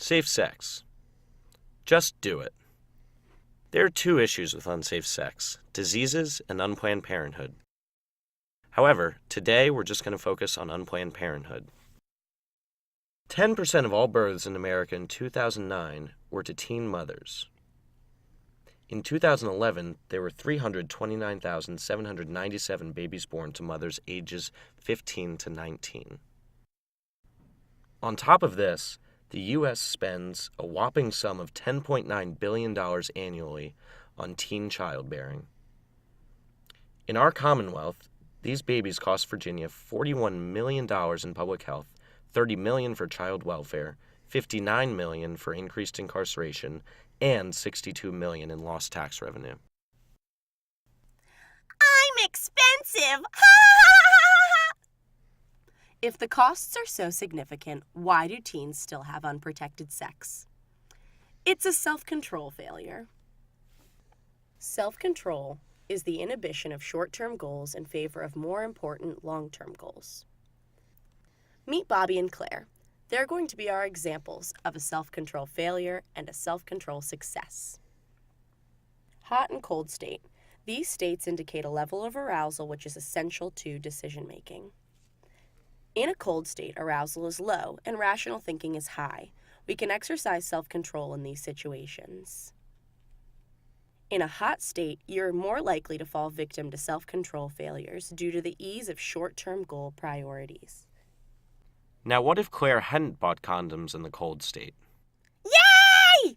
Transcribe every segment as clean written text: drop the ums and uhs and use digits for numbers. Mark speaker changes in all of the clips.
Speaker 1: Safe sex. Just do it. There are two issues with unsafe sex: diseases and unplanned parenthood. However, today we're just going to focus on unplanned parenthood. 10% of all births in America in 2009 were to teen mothers. In 2011, there were 329,797 babies born to mothers ages 15 to 19. On top of this, the U.S. spends a whopping sum of $10.9 billion annually on teen childbearing. In our Commonwealth, these babies cost Virginia $41 million in public health, $30 million for child welfare, $59 million for increased incarceration, and $62 million in lost tax revenue.
Speaker 2: I'm expensive! If the costs are so significant, why do teens still have unprotected sex? It's a self-control failure. Self-control is the inhibition of short-term goals in favor of more important long-term goals. Meet Bobby and Claire. They're going to be our examples of a self-control failure and a self-control success. Hot and cold state. These states indicate a level of arousal which is essential to decision-making. In a cold state, arousal is low and rational thinking is high. We can exercise self-control in these situations. In a hot state, you're more likely to fall victim to self-control failures due to the ease of short-term goal priorities.
Speaker 1: Now, what if Claire hadn't bought condoms in the cold state?
Speaker 2: Yay!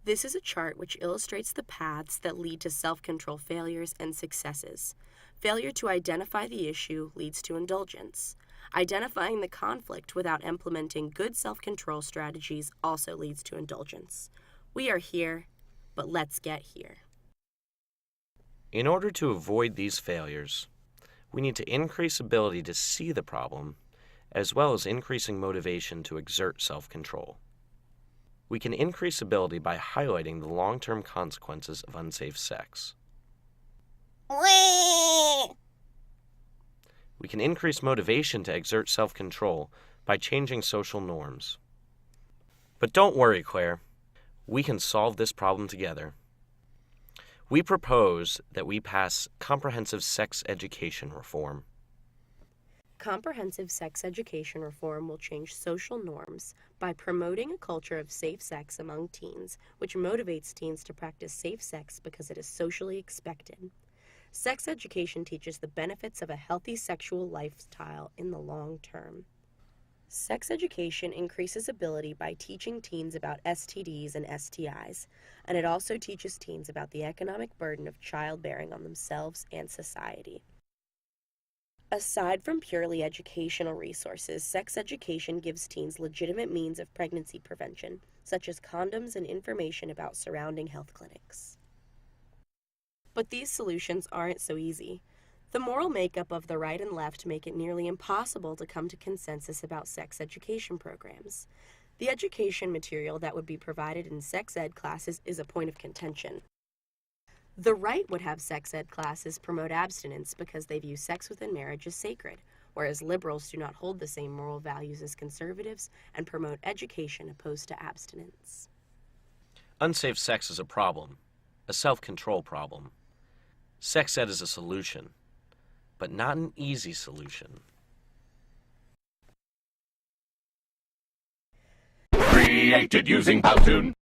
Speaker 2: This is a chart which illustrates the paths that lead to self-control failures and successes. Failure to identify the issue leads to indulgence. Identifying the conflict without implementing good self-control strategies also leads to indulgence. We are here, but let's get here.
Speaker 1: In order to avoid these failures, we need to increase ability to see the problem, as well as increasing motivation to exert self-control. We can increase ability by highlighting the long-term consequences of unsafe sex. We can increase motivation to exert self-control by changing social norms. But don't worry, Claire. We can solve this problem together. We propose that we pass comprehensive sex education reform.
Speaker 2: Comprehensive sex education reform will change social norms by promoting a culture of safe sex among teens, which motivates teens to practice safe sex because it is socially expected. Sex education teaches the benefits of a healthy sexual lifestyle in the long term. Sex education increases ability by teaching teens about STDs and STIs, and it also teaches teens about the economic burden of childbearing on themselves and society. Aside from purely educational resources, sex education gives teens legitimate means of pregnancy prevention, such as condoms and information about surrounding health clinics. But these solutions aren't so easy. The moral makeup of the right and left make it nearly impossible to come to consensus about sex education programs. The education material that would be provided in sex ed classes is a point of contention. The right would have sex ed classes promote abstinence because they view sex within marriage as sacred, whereas liberals do not hold the same moral values as conservatives and promote education opposed to abstinence.
Speaker 1: Unsafe sex is a problem, a self-control problem. Sex ed is a solution, but not an easy solution.
Speaker 3: Created using Powtoon.